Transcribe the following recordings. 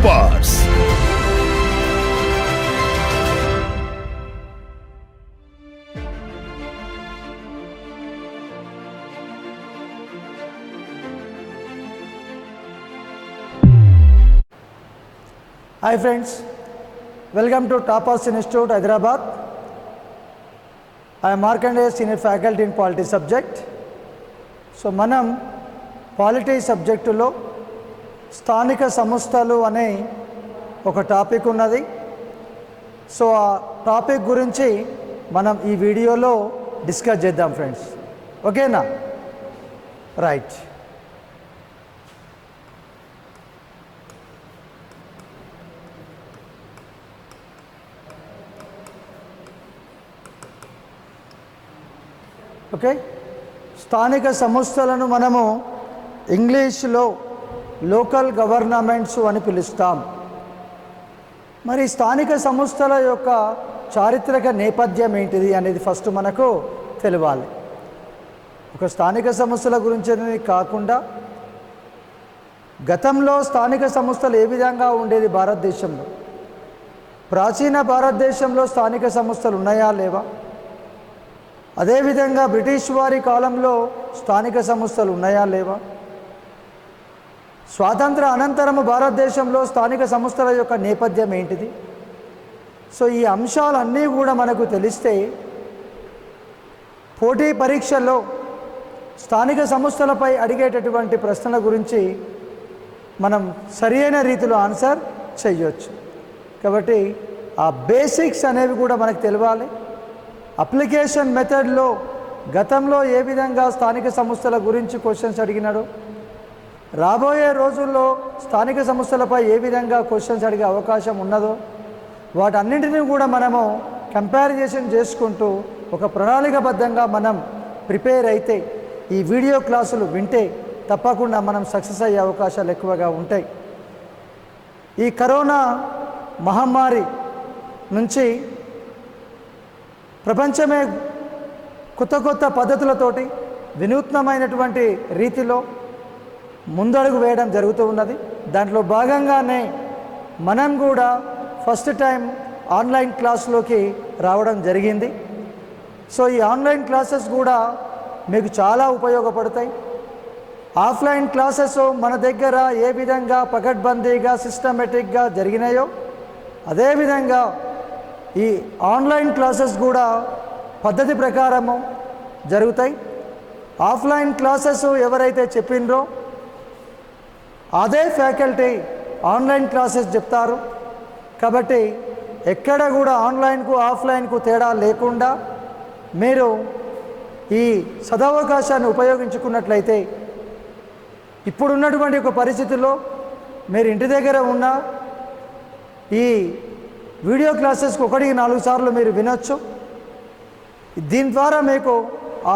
Toppers. Hi friends, welcome to Tapas Institute, Hyderabad. I am Markandeya, senior faculty in polity subject. So manam polity subject lo స్థానిక సంస్థలు అనే ఒక topic ఉన్నది. So ఆ topic గురించి మనం ఈ వీడియోలో డిస్కస్ చేద్దాం ఫ్రెండ్స్. ఓకేనా? రైట్. ఓకే, స్థానిక సంస్థలను మనము ఇంగ్లీష్లో లోకల్ గవర్నమెంట్స్ అని పిలుస్తాం. మరి స్థానిక సంస్థల యొక్క చారిత్రక నేపథ్యం ఏంటిది అనేది ఫస్ట్ మనకు తెలియాలి. ఒక స్థానిక సంస్థల గురించి కాకుండా గతంలో స్థానిక సంస్థలు ఏ విధంగా ఉండేది భారతదేశంలో, ప్రాచీన భారతదేశంలో స్థానిక సంస్థలు ఉన్నాయా లేవా, అదేవిధంగా బ్రిటిష్ వారి కాలంలో స్థానిక సంస్థలు ఉన్నాయా లేవా, స్వాతంత్ర అనంతరము భారతదేశంలో స్థానిక సంస్థల యొక్క నేపథ్యం ఏంటిది. సో ఈ అంశాలన్నీ కూడా మనకు తెలిస్తే పోటీ పరీక్షల్లో స్థానిక సంస్థలపై అడిగేటటువంటి ప్రశ్నల గురించి మనం సరైన రీతిలో ఆన్సర్ చేయొచ్చు. కాబట్టి ఆ బేసిక్స్ అనేవి కూడా మనకు తెలియాలి. అప్లికేషన్ మెథడ్లో గతంలో ఏ విధంగా స్థానిక సంస్థల గురించి క్వశ్చన్స్ అడిగినాడో, రాబోయే రోజుల్లో స్థానిక సంస్థలపై ఏ విధంగా క్వశ్చన్స్ అడిగే అవకాశం ఉన్నదో, వాటన్నింటినీ కూడా మనము కంపారిజన్ చేసుకుంటూ ఒక ప్రణాళికబద్ధంగా మనం ప్రిపేర్ అయితే, ఈ వీడియో క్లాసులు వింటే తప్పకుండా మనం సక్సెస్ అయ్యే అవకాశాలు ఎక్కువగా ఉంటాయి. ఈ కరోనా మహమ్మారి నుంచి ప్రపంచమే కొత్త కొత్త పద్ధతులతోటి వినూత్నమైనటువంటి రీతిలో ముందడుగు వేయడం జరుగుతూ ఉన్నది. దాంట్లో భాగంగానే మనం కూడా ఫస్ట్ టైం ఆన్లైన్ క్లాస్లోకి రావడం జరిగింది. సో ఈ ఆన్లైన్ క్లాసెస్ కూడా మీకు చాలా ఉపయోగపడతాయి. ఆఫ్లైన్ క్లాసెస్ మన దగ్గర ఏ విధంగా పకడ్బందీగా సిస్టమేటిక్గా జరిగినాయో, అదేవిధంగా ఈ ఆన్లైన్ క్లాసెస్ కూడా పద్ధతి ప్రకారము జరుగుతాయి. ఆఫ్లైన్ క్లాసెస్ ఎవరైతే చెప్పినరో అదే ఫ్యాకల్టీ ఆన్లైన్ క్లాసెస్ చెప్తారు. కాబట్టి ఎక్కడ కూడా ఆన్లైన్కు ఆఫ్లైన్కు తేడా లేకుండా మీరు ఈ సదవకాశాన్ని ఉపయోగించుకున్నట్లయితే ఇప్పుడున్నటువంటి ఒక పరిస్థితుల్లో మీరు ఇంటి దగ్గర ఉన్న ఈ వీడియో క్లాసెస్కి 1-4 సార్లు మీరు వినొచ్చు. దీని ద్వారా మీకు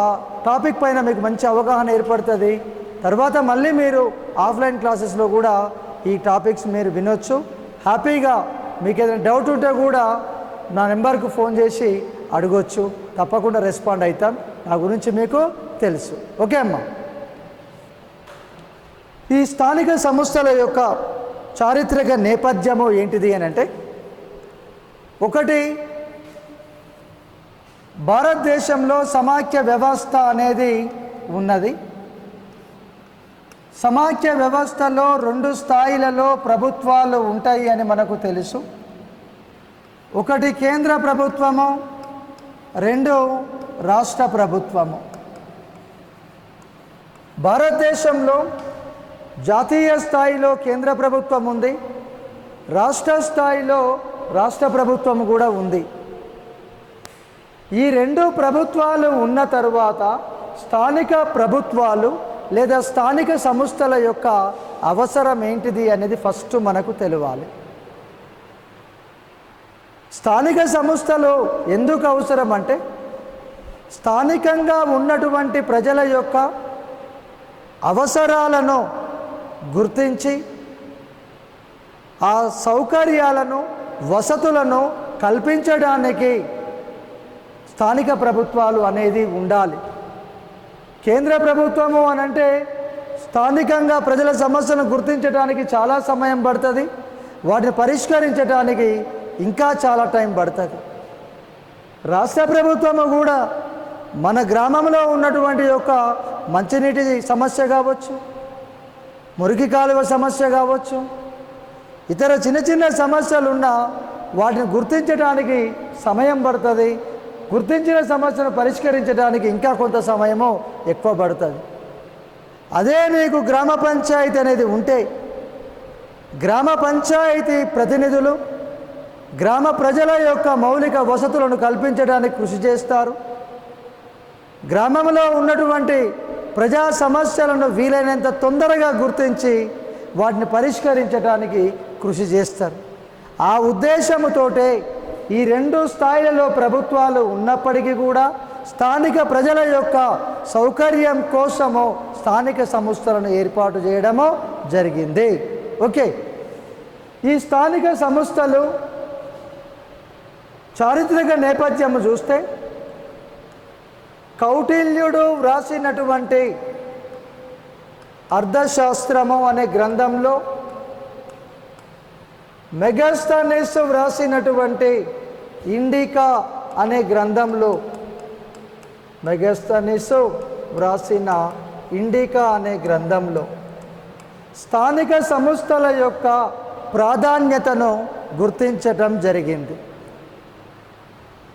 ఆ టాపిక్ పైన మీకు మంచి అవగాహన ఏర్పడుతుంది. తర్వాత మళ్ళీ మీరు ఆఫ్లైన్ క్లాసెస్లో కూడా ఈ టాపిక్స్ మీరు వినొచ్చు. హ్యాపీగా మీకు ఏదైనా డౌట్ ఉంటే కూడా నా నెంబర్కు ఫోన్ చేసి అడగొచ్చు. తప్పకుండా రెస్పాండ్ అవుతాం. నా గురించి మీకు తెలుసు. ఓకే అమ్మా. ఈ స్థానిక సంస్థల యొక్క చారిత్రక నేపథ్యము ఏంటిది అని అంటే, ఒకటి, భారతదేశంలో సమాఖ్య వ్యవస్థ అనేది ఉన్నది. సమాఖ్య వ్యవస్థలో 2 స్థాయిలలో ప్రభుత్వాలు ఉంటాయి అని మనకు తెలుసు. ఒకటి కేంద్ర ప్రభుత్వము, 2 రాష్ట్ర ప్రభుత్వము. భారతదేశంలో జాతీయ స్థాయిలో కేంద్ర ప్రభుత్వం ఉంది, రాష్ట్ర స్థాయిలో రాష్ట్ర ప్రభుత్వం కూడా ఉంది. ఈ 2 ప్రభుత్వాలు ఉన్న తరువాత స్థానిక ప్రభుత్వాలు లేదా స్థానిక సంస్థల యొక్క అవసరం ఏంటిది అనేది ఫస్ట్ మనకు తెలియాలి. స్థానిక సంస్థలు ఎందుకు అవసరం అంటే, స్థానికంగా ఉన్నటువంటి ప్రజల యొక్క అవసరాలను గుర్తించి ఆ సౌకర్యాలను వసతులను కల్పించడానికి స్థానిక ప్రభుత్వాలు అనేది ఉండాలి. కేంద్ర ప్రభుత్వము అనంటే స్థానికంగా ప్రజల సమస్యలను గుర్తించడానికి చాలా సమయం పడుతుంది. వాటిని పరిష్కరించడానికి ఇంకా చాలా టైం పడుతుంది. రాష్ట్ర ప్రభుత్వము కూడా మన గ్రామంలో ఉన్నటువంటి యొక్క మంచినీటి సమస్య కావచ్చు, మురికి కాలువ సమస్య కావచ్చు, ఇతర చిన్న చిన్న సమస్యలు ఉన్నా వాటిని గుర్తించడానికి సమయం పడుతుంది. గుర్తించిన సమస్యను పరిష్కరించడానికి ఇంకా కొంత సమయము ఎక్కువ పడుతుంది. అదే మీకు గ్రామ పంచాయతీ అనేది ఉంటే గ్రామ పంచాయతీ ప్రతినిధులు గ్రామ ప్రజల యొక్క మౌలిక వసతులను కల్పించడానికి కృషి చేస్తారు. గ్రామంలో ఉన్నటువంటి ప్రజా సమస్యలను వీలైనంత తొందరగా గుర్తించి వాటిని పరిష్కరించడానికి కృషి చేస్తారు. ఆ ఉద్దేశముతోటే ఈ రెండు స్థాయిలలో ప్రభుత్వాలు ఉన్నప్పటికీ కూడా స్థానిక ప్రజల యొక్క సౌకర్యం కోసము స్థానిక సంస్థలను ఏర్పాటు చేయడము జరిగింది. ఓకే, ఈ స్థానిక సంస్థలు చారిత్రక నేపథ్యం చూస్తే కౌటిల్యుడు వ్రాసినటువంటి అర్థశాస్త్రము అనే గ్రంథంలో, మెగస్తనీస్ వ్రాసినటువంటి ఇండికా అనే గ్రంథంలో, మెగస్తనీస్ వ్రాసిన ఇండికా అనే గ్రంథంలో స్థానిక సంస్థల యొక్క ప్రాధాన్యతను గుర్తించటం జరిగింది.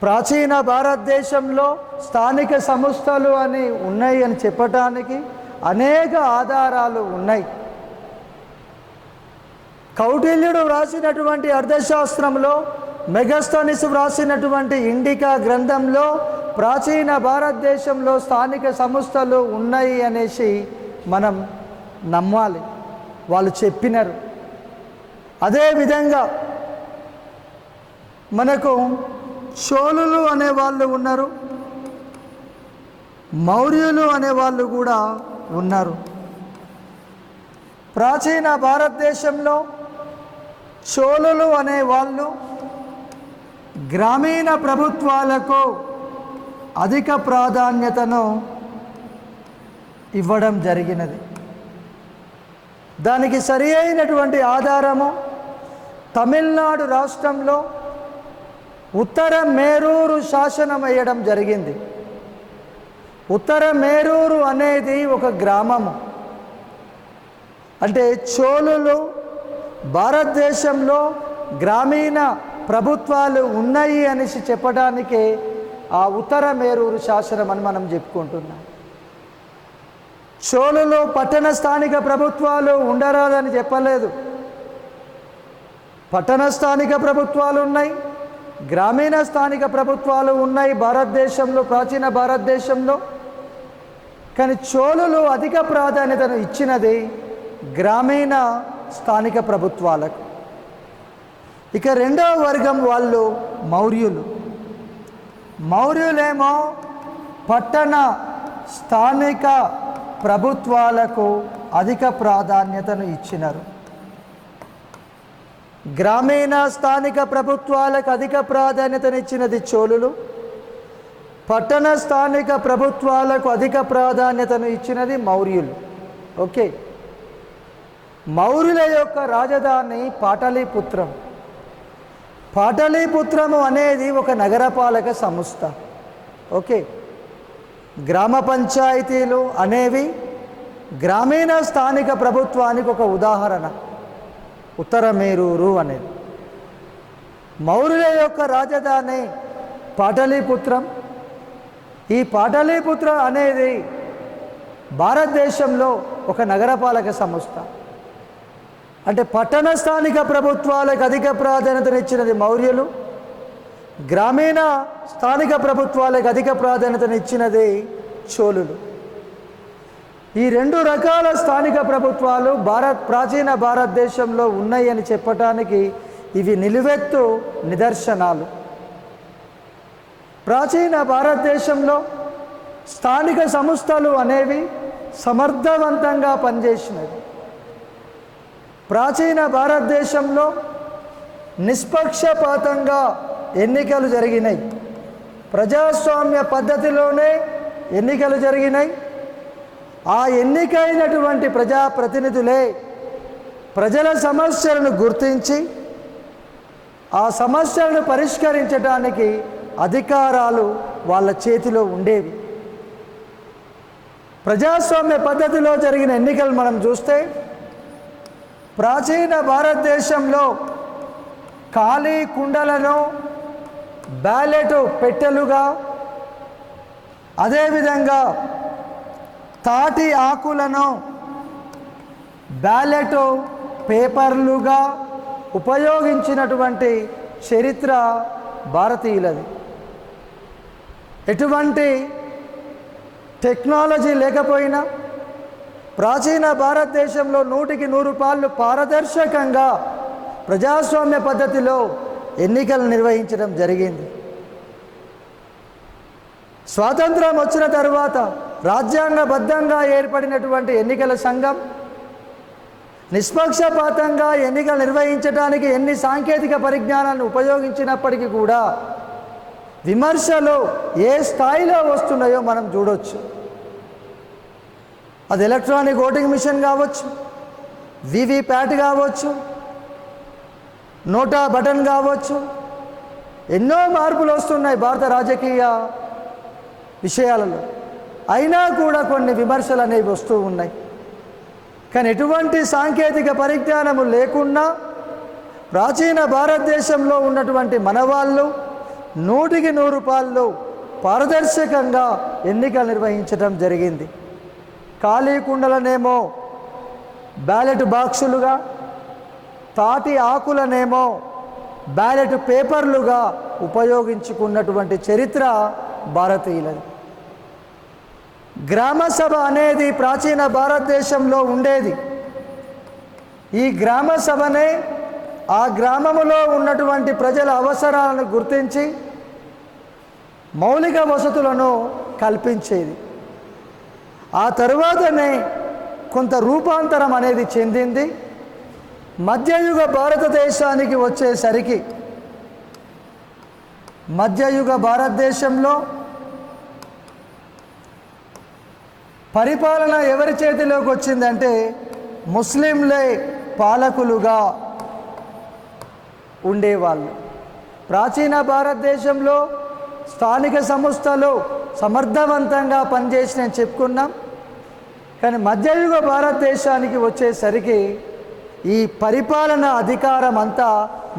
ప్రాచీన భారతదేశంలో స్థానిక సంస్థలు అని ఉన్నాయి అని చెప్పటానికి అనేక ఆధారాలు ఉన్నాయి. కౌటిల్యుడు వ్రాసినటువంటి అర్థశాస్త్రంలో, మెగస్తనీస్ వ్రాసినటువంటి ఇండికా గ్రంథంలో ప్రాచీన భారతదేశంలో స్థానిక సంస్థలు ఉన్నాయి అనేసి మనం నమ్మాలి. వాళ్ళు చెప్పినారు. అదేవిధంగా మనకు చోళులు అనేవాళ్ళు ఉన్నారు, మౌర్యులు అనేవాళ్ళు కూడా ఉన్నారు. ప్రాచీన భారతదేశంలో చోళులు అనేవాళ్ళు గ్రామీణ ప్రభుత్వాలకు అధిక ప్రాధాన్యతను ఇవ్వడం జరిగినది. దానికి సరి అయినటువంటి ఆధారము తమిళనాడు రాష్ట్రంలో ఉత్తర మేరూరు శాసనం వేయడం జరిగింది. ఉత్తర మేరూరు అనేది ఒక గ్రామము. అంటే చోళులు భారతదేశంలో గ్రామీణ ప్రభుత్వాలు ఉన్నాయి అనేసి చెప్పడానికే ఆ ఉత్తర మేరూరు శాసనం అని మనం చెప్పుకుంటున్నాం. చోళులు పట్టణ స్థానిక ప్రభుత్వాలు ఉండరాదని చెప్పలేదు. పట్టణ స్థానిక ప్రభుత్వాలు ఉన్నాయి, గ్రామీణ స్థానిక ప్రభుత్వాలు ఉన్నాయి భారతదేశంలో, ప్రాచీన భారతదేశంలో. కానీ చోళులు అధిక ప్రాధాన్యతను ఇచ్చినది గ్రామీణ స్థానిక ప్రభుత్వాలకు. ఇక రెండవ వర్గం వాళ్ళు మౌర్యులు. మౌర్యులేమో పట్టణ స్థానిక ప్రభుత్వాలకు అధిక ప్రాధాన్యతను ఇచ్చినారు. గ్రామీణ స్థానిక ప్రభుత్వాలకు అధిక ప్రాధాన్యతను ఇచ్చినది చోళులు, పట్టణ స్థానిక ప్రభుత్వాలకు అధిక ప్రాధాన్యతను ఇచ్చినది మౌర్యులు. ఓకే, మౌర్యుల యొక్క రాజధాని పాటలీపుత్రం. పాటలీపుత్రము అనేది ఒక నగరపాలక సంస్థ. ఓకే, గ్రామ పంచాయతీలు అనేవి గ్రామీణ స్థానిక ప్రభుత్వానికి ఒక ఉదాహరణ. ఉత్తర మేరూరు అనేది మౌర్యుల యొక్క రాజధాని పాటలీపుత్రం. ఈ పాటలీపుత్రం అనేది భారతదేశంలో ఒక నగరపాలక సంస్థ. అంటే పట్టణ స్థానిక ప్రభుత్వాలకు అధిక ప్రాధాన్యతనిచ్చినది మౌర్యులు, గ్రామీణ స్థానిక ప్రభుత్వాలకు అధిక ప్రాధాన్యతనిచ్చినది చోళులు. ఈ రెండు రకాల స్థానిక ప్రభుత్వాలు ప్రాచీన భారతదేశంలో ఉన్నాయి అని చెప్పటానికి ఇవి నిలువెత్తు నిదర్శనాలు. ప్రాచీన భారతదేశంలో స్థానిక సంస్థలు అనేవి సమర్థవంతంగా పనిచేసినవి. ప్రాచీన భారతదేశంలో నిష్పక్షపాతంగా ఎన్నికలు జరిగినాయి. ప్రజాస్వామ్య పద్ధతిలోనే ఎన్నికలు జరిగినాయి. ఆ ఎన్నికైనటువంటి ప్రజాప్రతినిధులే ప్రజల సమస్యలను గుర్తించి ఆ సమస్యలను పరిష్కరించడానికి అధికారాలు వాళ్ళ చేతిలో ఉండేవి. ప్రజాస్వామ్య పద్ధతిలో జరిగిన ఎన్నికలు మనం చూస్తే ప్రాచీన భారతదేశంలో ఖాళీ కుండలను బ్యాలెట్ పెట్టెలుగా, అదేవిధంగా తాటి ఆకులను బ్యాలెట్ పేపర్లుగా ఉపయోగించినటువంటి చరిత్ర భారతీయులది. ఎటువంటి టెక్నాలజీ లేకపోయినా ప్రాచీన భారతదేశంలో 100% పారదర్శకంగా ప్రజాస్వామ్య పద్ధతిలో ఎన్నికలు నిర్వహించడం జరిగింది. స్వాతంత్రం వచ్చిన తర్వాత రాజ్యాంగబద్ధంగా ఏర్పడినటువంటి ఎన్నికల సంఘం నిష్పక్షపాతంగా ఎన్నికలు నిర్వహించడానికి ఎన్ని సాంకేతిక పరిజ్ఞానాలను ఉపయోగించినప్పటికీ కూడా విమర్శలు ఏ స్థాయిలో వస్తున్నాయో మనం చూడవచ్చు. అది ఎలక్ట్రానిక్ ఓటింగ్ మిషన్ కావచ్చు, వీవీప్యాట్ కావచ్చు, నోటా బటన్ కావచ్చు, ఎన్నో మార్పులు వస్తున్నాయి భారత రాజకీయ విషయాలలో. అయినా కూడా కొన్ని విమర్శలు అనేవి వస్తూ ఉన్నాయి. కానీ ఎటువంటి సాంకేతిక పరిజ్ఞానము లేకున్నా ప్రాచీన భారతదేశంలో ఉన్నటువంటి మనవాళ్ళు 100% పారదర్శకంగా ఎన్నికలు నిర్వహించడం జరిగింది. ఖాళీ కుండలనేమో బ్యాలెట్ బాక్సులుగా, తాటి ఆకులనేమో బ్యాలెట్ పేపర్లుగా ఉపయోగించుకున్నటువంటి చరిత్ర భారతీయులది. గ్రామ సభ అనేది ప్రాచీన భారతదేశంలో ఉండేది. ఈ గ్రామ సభనే ఆ గ్రామములో ఉన్నటువంటి ప్రజల అవసరాలను గుర్తించి మౌలిక వసతులను కల్పించేది. ఆ తరువాతనే కొంత రూపాంతరం అనేది చెందింది. మధ్యయుగ భారతదేశానికి వచ్చేసరికి మధ్యయుగ భారతదేశంలో పరిపాలన ఎవరి చేతిలోకి వచ్చిందంటే ముస్లింలే పాలకులుగా ఉండేవాళ్ళు. ప్రాచీన భారతదేశంలో స్థానిక సంస్థలు సమర్థవంతంగా పనిచేసినని చెప్పుకున్నాం. కానీ మధ్యయుగ భారతదేశానికి వచ్చేసరికి ఈ పరిపాలన అధికారం అంతా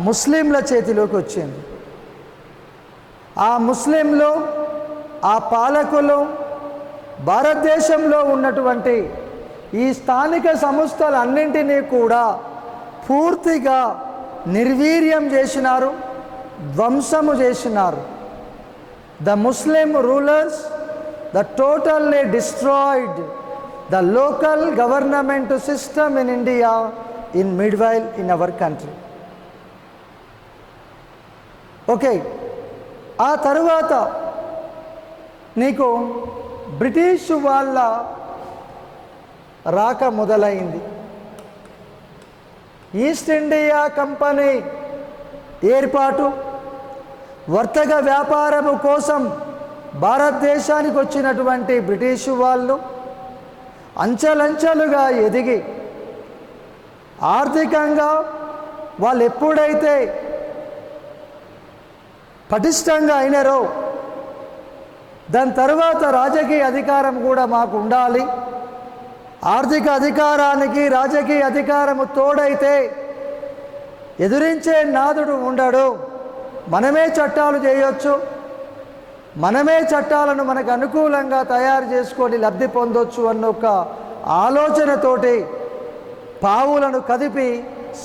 ముస్లింల చేతిలోకి వచ్చింది. ఆ ముస్లింలు, ఆ పాలకులు భారతదేశంలో ఉన్నటువంటి ఈ స్థానిక సంస్థలన్నింటినీ కూడా పూర్తిగా నిర్వీర్యం చేసినారు, ధ్వంసము చేసినారు. The Muslim rulers totally destroyed the local government system in India in meanwhile in our country. Okay, ఆ తరువాత నీకు బ్రిటిష్ వాళ్ళ రాక మొదలైంది. ఈస్ట్ ఇండియా కంపెనీ ఏర్పాటు, వర్తక వ్యాపారము కోసం భారతదేశానికి వచ్చినటువంటి బ్రిటిష్ వాళ్ళు అంచెలంచెలుగా ఎదిగి ఆర్థికంగా వాళ్ళు ఎప్పుడైతే పటిష్టంగా అయినారో దాని తర్వాత రాజకీయ అధికారం కూడా మాకు ఉండాలి, ఆర్థిక అధికారానికి రాజకీయ అధికారము తోడైతే ఎదురించే నాదుడు ఉండడు, మనమే చట్టాలు చేయొచ్చు, మనమే చట్టాలను మనకు అనుకూలంగా తయారు చేసుకొని లబ్ధి పొందొచ్చు అన్న ఒక ఆలోచనతోటి పావులను కదిపి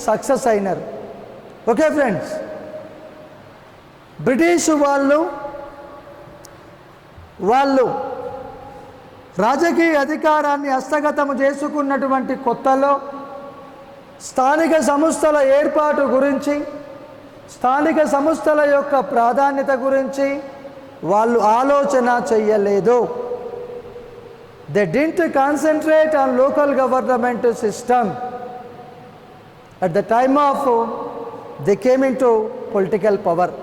సక్సెస్ అయినారు. ఓకే ఫ్రెండ్స్, బ్రిటిష్ వాళ్ళు రాజకీయ అధికారాన్ని హస్తగతము చేసుకున్నటువంటి కొత్తలో స్థానిక సంస్థల ఏర్పాటు గురించి, స్థానిక సంస్థల యొక్క ప్రాధాన్యత గురించి వాళ్ళు ఆలోచన చెయ్యలేదు. They didn't concentrate on local government system at the time of they came in to political power.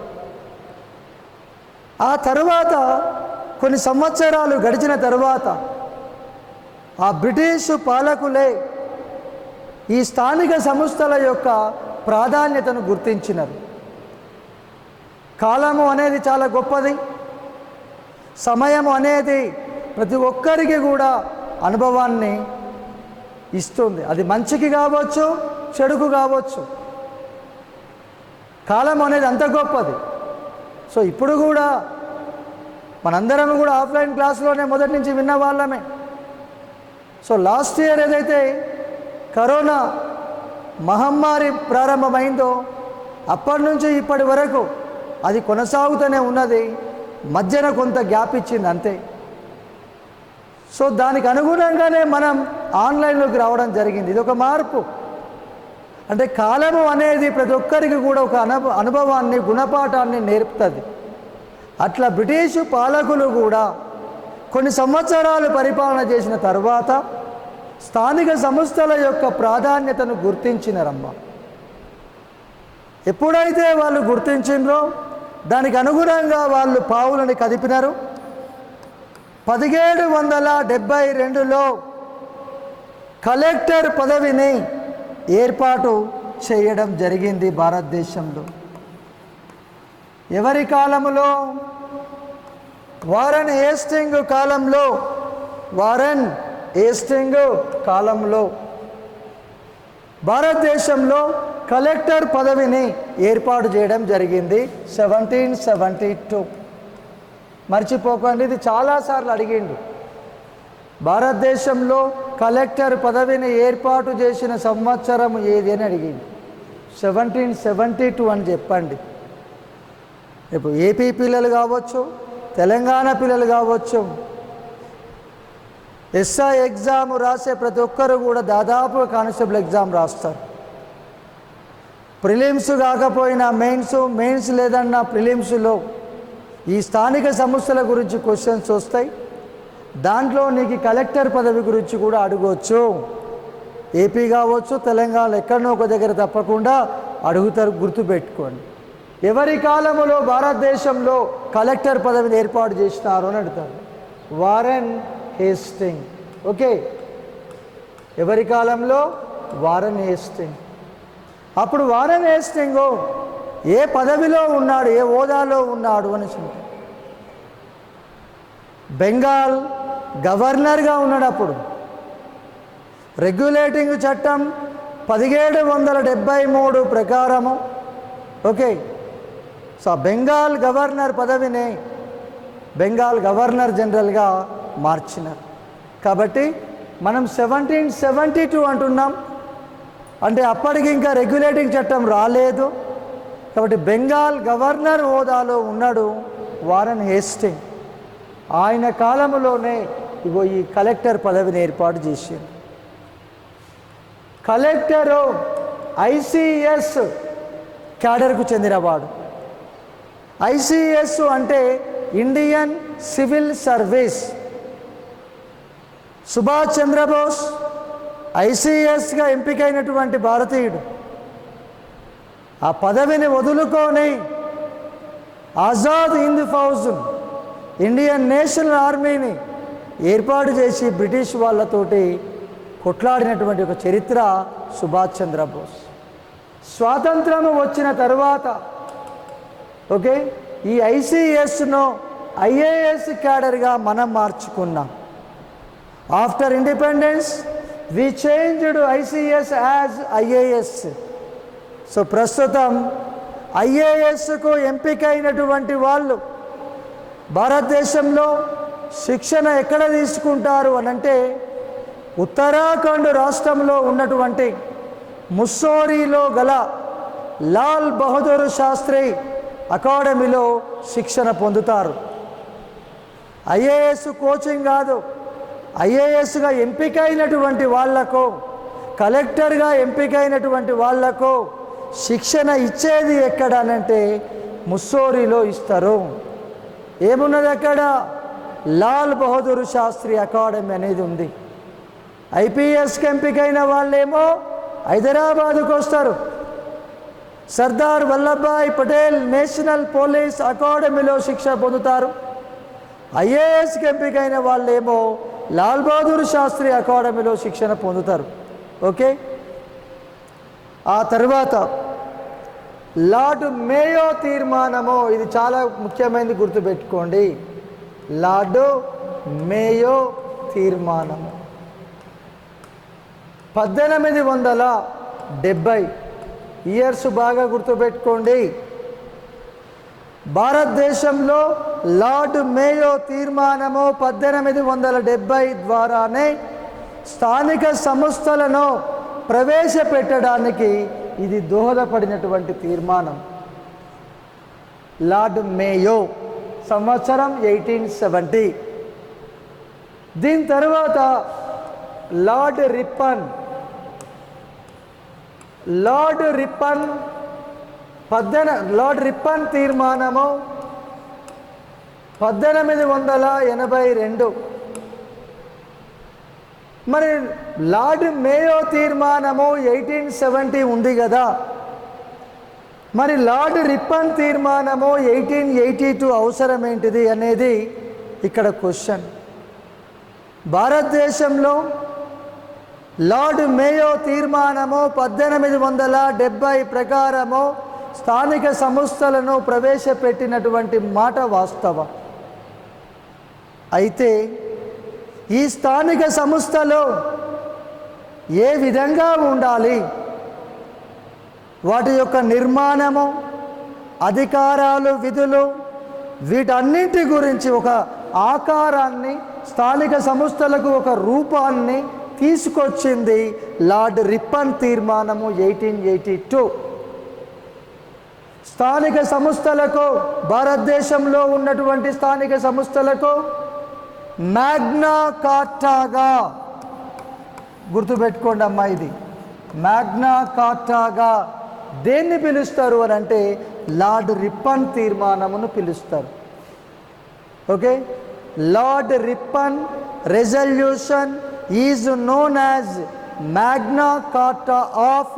ఆ తరువాత కొన్ని సంవత్సరాలు గడిచిన తరువాత ఆ బ్రిటిష్ పాలకులే ఈ స్థానిక సంస్థల యొక్క ప్రాధాన్యతను గుర్తించినారు. కాలము అనేది చాలా గొప్పది. సమయము అనేది ప్రతి ఒక్కరికి కూడా అనుభవాన్ని ఇస్తుంది. అది మంచికి కావచ్చు, చెడుకు కావచ్చు. కాలం అనేది అంత గొప్పది. సో ఇప్పుడు కూడా మనందరం కూడా ఆఫ్లైన్ క్లాసులోనే మొదటి నుంచి విన్న వాళ్ళమే. సో లాస్ట్ ఇయర్ ఏదైతే కరోనా మహమ్మారి ప్రారంభమైందో అప్పటి నుంచి ఇప్పటి వరకు అది కొనసాగుతూనే ఉన్నది. మధ్యన కొంత గ్యాప్ ఇచ్చింది అంతే. సో దానికి అనుగుణంగానే మనం ఆన్లైన్లోకి రావడం జరిగింది. ఇది ఒక మార్పు. అంటే కాలము అనేది ప్రతి ఒక్కరికి కూడా ఒక అనుభవాన్ని, గుణపాఠాన్ని నేర్పుతుంది. అట్లా బ్రిటిషు పాలకులు కూడా కొన్ని సంవత్సరాలు పరిపాలన చేసిన తర్వాత స్థానిక సంస్థల యొక్క ప్రాధాన్యతను గుర్తించినారమ్మా. ఎప్పుడైతే వాళ్ళు గుర్తించిండ్రో దానికి అనుగుణంగా వాళ్ళు పావులని కదిపినారు. 1772లో కలెక్టర్ పదవిని ఏర్పాటు చేయడం జరిగింది భారతదేశంలో. ఎవరి కాలంలో? వారన్ హేస్టింగ్ కాలంలో. వారన్ హేస్టింగ్ కాలంలో భారతదేశంలో కలెక్టర్ పదవిని ఏర్పాటు చేయడం జరిగింది 1772. మర్చిపోకండి, ఇది చాలాసార్లు అడిగిండు. భారతదేశంలో కలెక్టర్ పదవిని ఏర్పాటు చేసిన సంవత్సరం ఏది అని అడిగింది. 1772 అని చెప్పండి. ఇప్పుడు ఏపీ పిల్లలు కావచ్చు, తెలంగాణ పిల్లలు కావచ్చు, ఎస్ఐ ఎగ్జామ్ రాసే ప్రతి ఒక్కరు కూడా దాదాపు కానిస్టేబుల్ ఎగ్జామ్ రాస్తారు. ప్రిలిమ్స్ కాకపోయినా మెయిన్స్ లేదన్నా ప్రిలిమ్స్లో ఈ స్థానిక సంస్థల గురించి క్వశ్చన్స్ వస్తాయి. దాంట్లో నీకు కలెక్టర్ పదవి గురించి కూడా అడగవచ్చు. ఏపీ కావచ్చు, తెలంగాణ ఎక్కడనో ఒక దగ్గర తప్పకుండా అడుగుతారు, గుర్తుపెట్టుకోండి. ఎవరి కాలంలో భారతదేశంలో కలెక్టర్ పదవిని ఏర్పాటు చేసినారు అని అడుగుతారు. Warren Hasting. ఓకే, ఎవరి కాలంలో? Warren Hasting. అప్పుడు వారన్ హేస్టింగ్ ఏ పదవిలో ఉన్నాడు, ఏ హోదాలో ఉన్నాడు అని చెప్తారు. బెంగాల్ గవర్నర్గా ఉన్నాడు. అప్పుడు రెగ్యులేటింగ్ చట్టం 1773 ప్రకారము. ఓకే, సో బెంగాల్ గవర్నర్ పదవిని బెంగాల్ గవర్నర్ జనరల్గా మార్చినారు. కాబట్టి మనం 1772 అంటున్నాం. అంటే అప్పటికి ఇంకా రెగ్యులేటింగ్ చట్టం రాలేదు. కాబట్టి బెంగాల్ గవర్నర్ హోదాలో ఉన్నాడు వారన్ హేస్టింగ్. ఆయన కాలంలోనే ఇగో ఈ కలెక్టర్ పదవిని ఏర్పాటు చేశారు. కలెక్టరు ఐసిఎస్ క్యాడర్కు చెందినవాడు. ఐసిఎస్ అంటే Indian civil service. Subhash Chandra Bose ఐసిఎస్గా ఎంపికైనటువంటి భారతీయుడు. ఆ పదవిని వదులుకొని ఆజాద్ హింద్ ఫౌజ్, ఇండియన్ నేషనల్ ఆర్మీని ఏర్పాటు చేసి బ్రిటిష్ వాళ్ళతోటి కొట్లాడినటువంటి ఒక చరిత్ర సుభాష్ చంద్రబోస్. స్వాతంత్రము వచ్చిన తర్వాత ఓకే ఈ ఐసిఎస్ను ఐఏఎస్ క్యాడర్గా మనం మార్చుకున్నాం. After independence we changed ICS as IAS. So ప్రస్తుతం ఐఏఎస్కు ఎంపికైనటువంటి వాళ్ళు భారతదేశంలో శిక్షణ ఎక్కడ తీసుకుంటారు అనంటే ఉత్తరాఖండ్ రాష్ట్రంలో ఉన్నటువంటి ముస్సోరీలో గల లాల్ బహదూర్ శాస్త్రి అకాడమీలో శిక్షణ పొందుతారు. ఐఏఎస్ కోచింగ్ కాదు, ఐఏఎస్గా ఎంపికైనటువంటి వాళ్లకు, కలెక్టర్గా ఎంపికైనటువంటి వాళ్లకు శిక్షణ ఇచ్చేది ఎక్కడ అనంటే ముస్సోరీలో ఇస్తారు. ఏమున్నది అక్కడ? లాల్ బహదూర్ శాస్త్రి అకాడమీ అనేది ఉంది. ఐపీఎస్కి ఎంపికైన వాళ్ళేమో హైదరాబాదుకు వస్తారు. సర్దార్ వల్లభాయ్ పటేల్ నేషనల్ పోలీస్ అకాడమీలో శిక్షణ పొందుతారు. ఐఏఎస్కి ఎంపికైన వాళ్ళేమో లాల్ బహదూర్ శాస్త్రి అకాడమీలో శిక్షణ పొందుతారు. ఓకే, ఆ తర్వాత లార్డ్ మేయో తీర్మానము, ఇది చాలా ముఖ్యమైనది, గుర్తుపెట్టుకోండి. లార్డ్ మేయో తీర్మానము 1870 ఇయర్స్ బాగా గుర్తుపెట్టుకోండి. భారతదేశంలో లార్డ్ మేయో తీర్మానము 1870 ద్వారానే స్థానిక సంస్థలను ప్రవేశపెట్టడానికి ఇది దోహదపడినటువంటి తీర్మానం. లార్డ్ మేయో సంవత్సరం 1870. దీని తర్వాత లార్డ్ రిప్పన్ తీర్మానము 1882. మరి లార్డ్ మేయో తీర్మానము 1870 ఉంది కదా, మరి లార్డ్ రిప్పన్ తీర్మానము 1882 అవసరం ఏంటిది అనేది ఇక్కడ క్వశ్చన్. భారతదేశంలో లార్డ్ మేయో తీర్మానము 1870 ప్రకారము స్థానిక సంస్థలను ప్రవేశపెట్టినటువంటి మాట వాస్తవం. అయితే ఈ స్థానిక సంస్థలు ఏ విధంగా ఉండాలి, వాటి యొక్క నిర్మాణము, అధికారాలు, విధులు, వీటన్నింటి గురించి ఒక ఆకారాన్ని, స్థానిక సంస్థలకు ఒక రూపాన్ని తీసుకొచ్చింది లార్డ్ రిప్పన్ తీర్మానము 1882. స్థానిక సంస్థలకు, భారతదేశంలో ఉన్నటువంటి స్థానిక సంస్థలకు మ్యాగ్నా కార్టాగా, గుర్తుపెట్టుకోండి అమ్మా, ఇది మ్యాగ్నా కార్టాగా దేన్ని పిలుస్తారు అని అంటే లార్డ్ రిప్పన్ తీర్మానమును పిలుస్తారు. Okay, lord Ripon resolution is known as Magna కార్టా of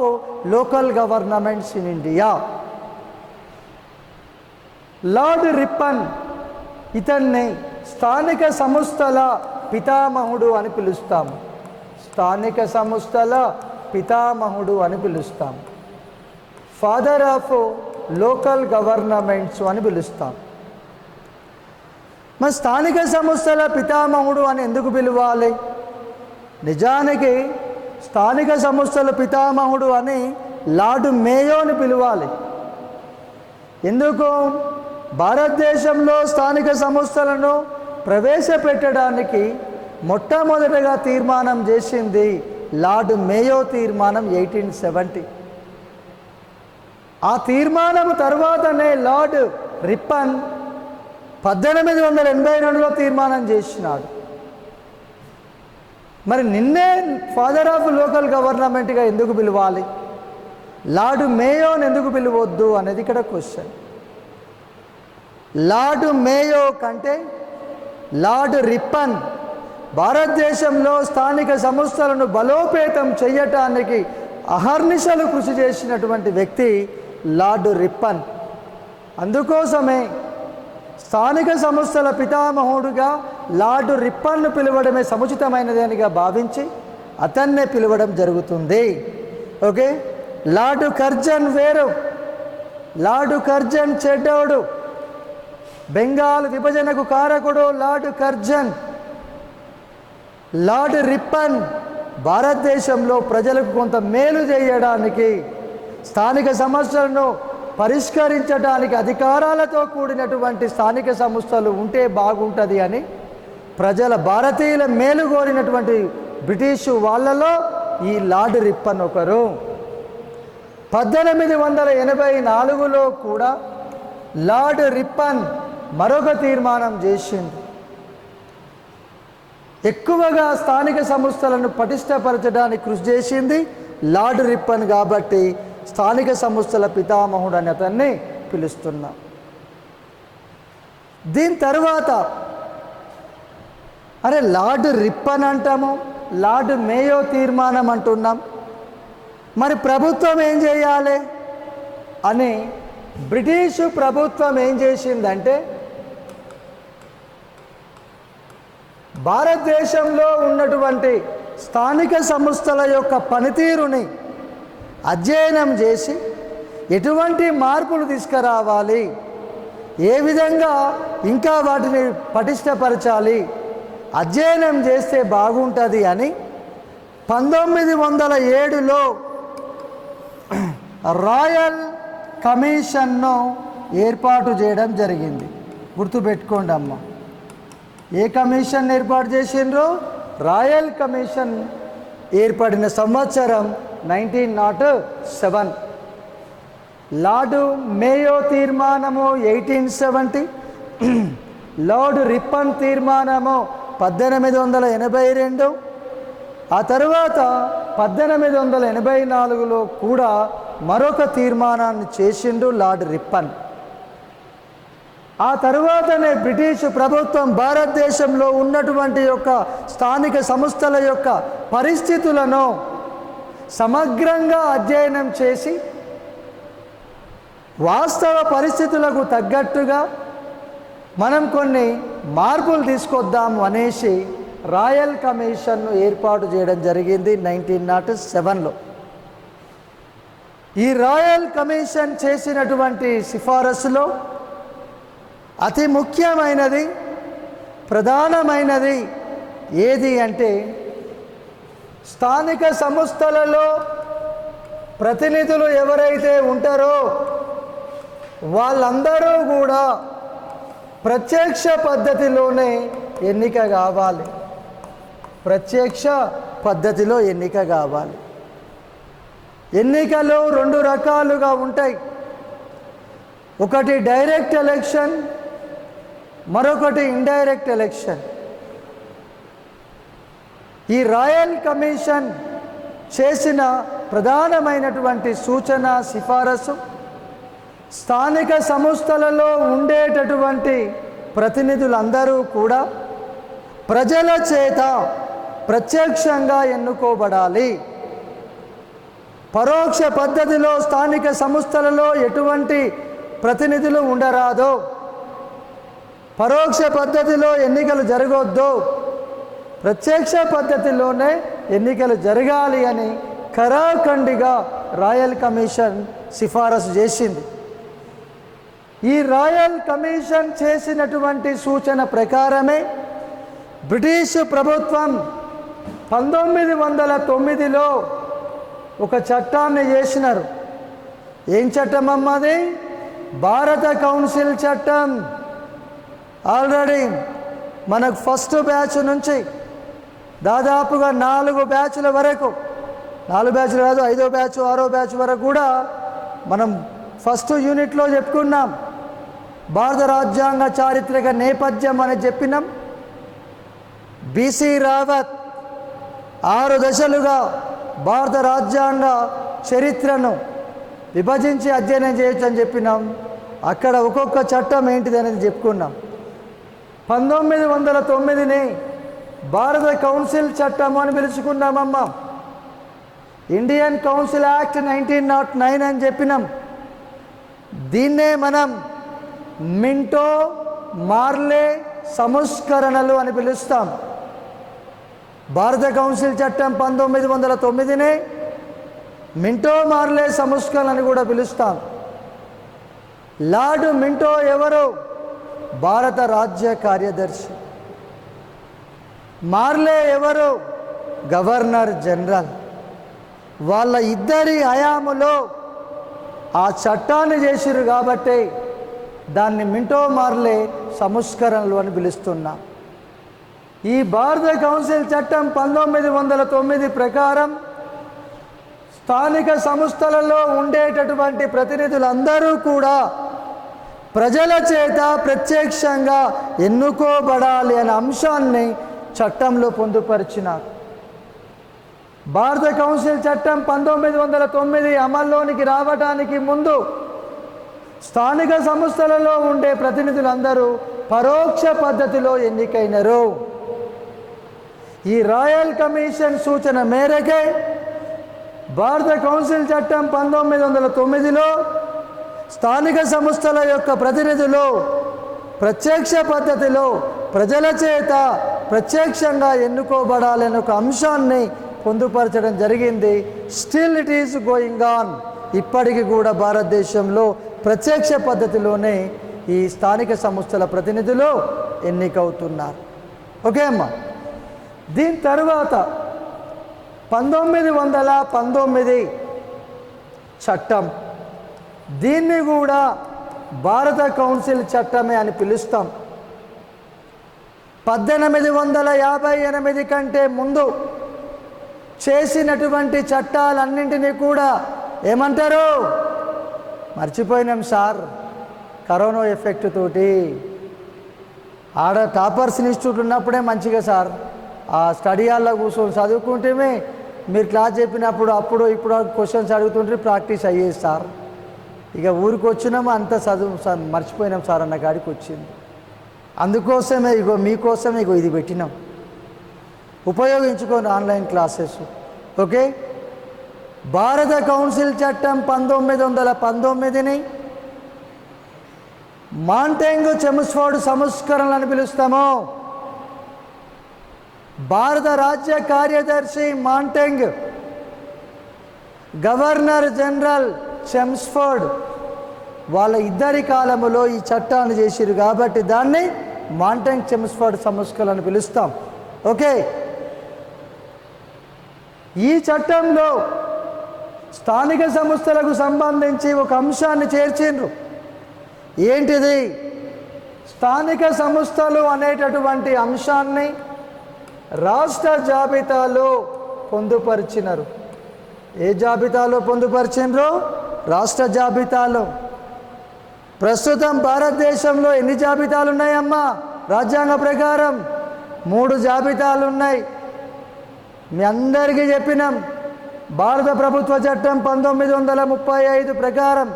local governments in India. Lord Ripon, ఇతన్ని స్థానిక సంస్థల పితామహుడు అని పిలుస్తాము. స్థానిక సంస్థల పితామహుడు అని పిలుస్తాం. ఫాదర్ ఆఫ్ లోకల్ గవర్నమెంట్స్ అని పిలుస్తాం. మరి స్థానిక సంస్థల పితామహుడు అని ఎందుకు పిలవాలి? నిజానికి స్థానిక సంస్థల పితామహుడు అని లార్డ్ మేయోని పిలవాలి. ఎందుకు? భారతదేశంలో స్థానిక సంస్థలను ప్రవేశపెట్టడానికి మొట్టమొదటగా తీర్మానం చేసింది లార్డ్ మేయో తీర్మానం 1870. ఆ తీర్మానం తర్వాతనే లార్డ్ రిప్పన్ 1882లో తీర్మానం చేసినాడు. మరి నిన్నే ఫాదర్ ఆఫ్ లోకల్ గవర్నమెంట్గా ఎందుకు పిలవాలి, లార్డ్ మేయోని ఎందుకు పిలవద్దు అనేది ఇక్కడ క్వశ్చన్. లార్డ్ మేయో కంటే లార్డ్ రిప్పన్ భారతదేశంలో స్థానిక సంస్థలను బలోపేతం చేయటానికి అహర్నిశలు కృషి చేసినటువంటి వ్యక్తి లార్డ్ రిప్పన్. అందుకోసమే స్థానిక సంస్థల పితామహుడుగా లార్డ్ రిప్పన్ను పిలవడమే సముచితమైనదేనిగా భావించి అతన్నే పిలవడం జరుగుతుంది. ఓకే, లార్డ్ కర్జన్ వేరు, లార్డ్ కర్జన్ చెడ్డోడు, బెంగాల్ విభజనకు కారకుడు లార్డ్ కర్జన్. లార్డ్ రిప్పన్ భారతదేశంలో ప్రజలకు కొంత మేలు చేయడానికి, స్థానిక సమస్యలను పరిష్కరించడానికి అధికారాలతో కూడినటువంటి స్థానిక సంస్థలు ఉంటే బాగుంటుంది అని భారతీయుల మేలు కోరినటువంటి బ్రిటిషు వాళ్ళలో ఈ లార్డ్ రిప్పన్ ఒకరు. 1884లో కూడా లార్డ్ రిప్పన్ మరొక తీర్మానం చేసింది. ఎక్కువగా స్థానిక సంస్థలను పటిష్టపరచడానికి కృషి చేసింది లార్డ్ రిప్పన్ కాబట్టి స్థానిక సంస్థల పితామహుడు అని అతన్ని పిలుస్తున్నాం. దీని తర్వాత లార్డ్ రిప్పన్ అంటాము, లార్డ్ మేయో తీర్మానం అంటున్నాం. మరి ప్రభుత్వం ఏం చేయాలి అని బ్రిటిషు ప్రభుత్వం ఏం చేసిందంటే, భారతదేశంలో ఉన్నటువంటి స్థానిక సంస్థల యొక్క పనితీరుని అధ్యయనం చేసి ఎటువంటి మార్పులు తీసుకురావాలి, ఏ విధంగా ఇంకా వాటిని పటిష్టపరచాలి, అధ్యయనం చేస్తే బాగుంటుంది అని 1907లో రాయల్ కమిషన్ను ఏర్పాటు చేయడం జరిగింది. గుర్తుపెట్టుకోండి అమ్మ, ఏ కమిషన్ ఏర్పాటు చేసిండ్రో? రాయల్ కమిషన్ ఏర్పడిన సంవత్సరం 1907. లార్డు మేయో తీర్మానము 1870, లార్డ్ రిప్పన్ తీర్మానము 1882, ఆ తరువాత 1884లో కూడా మరొక తీర్మానాన్ని చేసిండు లార్డ్ రిప్పన్. ఆ తరువాతనే బ్రిటిష్ ప్రభుత్వం భారతదేశంలో ఉన్నటువంటి యొక్క స్థానిక సంస్థల యొక్క పరిస్థితులను సమగ్రంగా అధ్యయనం చేసి వాస్తవ పరిస్థితులకు తగ్గట్టుగా మనం కొన్ని మార్పులు తీసుకొద్దాము అనేసి రాయల్ కమిషన్ను ఏర్పాటు చేయడం జరిగింది 1907లో. ఈ రాయల్ కమిషన్ చేసినటువంటి సిఫారసులో అతి ముఖ్యమైనది, ప్రధానమైనది ఏది అంటే, స్థానిక సంస్థలలో ప్రతినిధులు ఎవరైతే ఉంటారో వాళ్ళందరూ కూడా ప్రత్యక్ష పద్ధతిలోనే ఎన్నిక కావాలి. ప్రత్యక్ష పద్ధతిలో ఎన్నిక కావాలి. ఎన్నికలు రెండు రకాలుగా ఉంటాయి. ఒకటి డైరెక్ట్ ఎలక్షన్, మరొకటి ఇండైరెక్ట్ ఎలక్షన్. ఈ రాయల్ కమిషన్ చేసిన ప్రధానమైనటువంటి సూచన, సిఫారసు, స్థానిక సంస్థలలో ఉండేటటువంటి ప్రతినిధులందరూ కూడా ప్రజల చేత ప్రత్యక్షంగా ఎన్నుకోబడాలి. పరోక్ష పద్ధతిలో స్థానిక సంస్థలలో ఎటువంటి ప్రతినిధులు ఉండరాదో, పరోక్ష పద్ధతిలో ఎన్నికలు జరగొద్దు, ప్రత్యక్ష పద్ధతిలోనే ఎన్నికలు జరగాలి అని ఖరాఖండిగా రాయల్ కమిషన్ సిఫారసు చేసింది. ఈ రాయల్ కమిషన్ చేసినటువంటి సూచన ప్రకారమే బ్రిటిష్ ప్రభుత్వం 1909లో ఒక చట్టాన్ని చేసినారు. ఏం చట్టం అమ్మది? భారత కౌన్సిల్ చట్టం. ఆల్రెడీ మనకు ఫస్ట్ బ్యాచ్ నుంచి దాదాపుగా 4 బ్యాచ్ల వరకు, 4 బ్యాచ్లు కాదు, 5వ బ్యాచ్ 6వ బ్యాచ్ వరకు కూడా మనం ఫస్ట్ యూనిట్లో చెప్పుకున్నాం. భారత రాజ్యాంగ చారిత్రక నేపథ్యం అని చెప్పినాం. బిసి రావత్ 6 దశలుగా భారత రాజ్యాంగ చరిత్రను విభజించి అధ్యయనం చేయొచ్చు అని చెప్పినాం. అక్కడ ఒక్కొక్క చట్టం ఏంటిది అనేది చెప్పుకున్నాం. 1909ని భారత కౌన్సిల్ చట్టం అని పిలుచుకున్నామమ్మ. ఇండియన్ కౌన్సిల్ యాక్ట్ 1909 అని చెప్పినాం. దీన్నే మనం మింటో మార్లే సంస్కరణలు అని పిలుస్తాం. భారత కౌన్సిల్ చట్టం 1909నే మింటో మార్లే సంస్కరణ అని కూడా పిలుస్తాం. లార్డ్ మింటో ఎవరు? భారత రాజ్య కార్యదర్శి. మార్లే ఎవరు? Governor general. వాళ్ళ ఇద్దరి హయాములో ఆ చట్టాన్ని చేసిరు కాబట్టి దాన్ని మింటో మార్లే సంస్కరణలు అని పిలుస్తున్నాం. ఈ భారత కౌన్సిల్ చట్టం 1909 ప్రకారం స్థానిక సంస్థలలో ఉండేటటువంటి ప్రతినిధులందరూ కూడా ప్రజల చేత ప్రత్యక్షంగా ఎన్నుకోబడాలి అనే అంశాన్ని చట్టంలో పొందుపరిచినారు. భారత కౌన్సిల్ చట్టం 1909 అమల్లోనికి రావడానికి ముందు స్థానిక సంస్థలలో ఉండే ప్రతినిధులందరూ పరోక్ష పద్ధతిలో ఎన్నికైనరు. ఈ రాయల్ కమిషన్ సూచన మేరకే భారత కౌన్సిల్ చట్టం 1909లో స్థానిక సంస్థల యొక్క ప్రతినిధులు ప్రత్యక్ష పద్ధతిలో ప్రజల చేత ప్రత్యక్షంగా ఎన్నుకోబడాలనే ఒక అంశాన్ని పొందుపరచడం జరిగింది. Still it is going on. ఇప్పటికీ కూడా భారతదేశంలో ప్రత్యక్ష పద్ధతిలోనే ఈ స్థానిక సంస్థల ప్రతినిధులు ఎన్నికవుతున్నారు. ఓకే అమ్మా. దీని తర్వాత 1919 చట్టం, దీన్ని కూడా భారత కౌన్సిల్ చట్టమే అని పిలుస్తాం. 1858 కంటే ముందు చేసినటువంటి చట్టాలన్నింటినీ కూడా ఏమంటారు? మర్చిపోయినాం సార్, కరోనా ఎఫెక్ట్ తోటి. ఆడ టాపర్స్ ఇన్స్టిట్యూట్ ఉన్నప్పుడే మంచిగా సార్ ఆ స్టడీ హాల్లో కూర్చొని చదువుకుంటేమే మీరు క్లాస్ చెప్పినప్పుడు అప్పుడు ఇప్పుడు క్వశ్చన్స్ అడుగుతుంటే ప్రాక్టీస్ అయ్యేది సార్. ఇక ఊరికి వచ్చినాము అంత చదువు మర్చిపోయినాం సార్ అన్న కాడికి వచ్చింది. అందుకోసమే ఇగో మీకోసం ఇగో ఇది పెట్టినాం, ఉపయోగించుకోండి ఆన్లైన్ క్లాసెస్. ఓకే. భారత కౌన్సిల్ చట్టం 1919ని మాంటెంగ్ చెమ్స్ఫోర్డ్ సంస్కరణలు అని పిలుస్తాము. భారత రాజ్య కార్యదర్శి మాంటెంగ్, గవర్నర్ జనరల్ చెమ్స్ఫోర్డ్ వాళ్ళ ఇద్దరి కాలములో ఈ చట్టాన్ని చేసిరు కాబట్టి దాన్ని మాంటెంగ్ చెమ్స్ఫోర్డ్ సంస్కరణలు అని పిలుస్తాం. ఓకే. ఈ చట్టంలో స్థానిక సంస్థలకు సంబంధించి ఒక అంశాన్ని చేర్చిండ్రు. ఏంటిది? స్థానిక సంస్థలు అనేటటువంటి అంశాన్ని రాష్ట్ర జాబితాలో పొందుపరిచినారు. ఏ జాబితాలో పొందుపరిచినరు? రాష్ట్ర జాబితాలో. ప్రస్తుతం భారతదేశంలో ఎన్ని జాబితాలు ఉన్నాయమ్మా? రాజ్యాంగ ప్రకారం 3 జాబితాలు ఉన్నాయి. మీ అందరికీ చెప్పినాం, భారత ప్రభుత్వ చట్టం 1935 ప్రకారం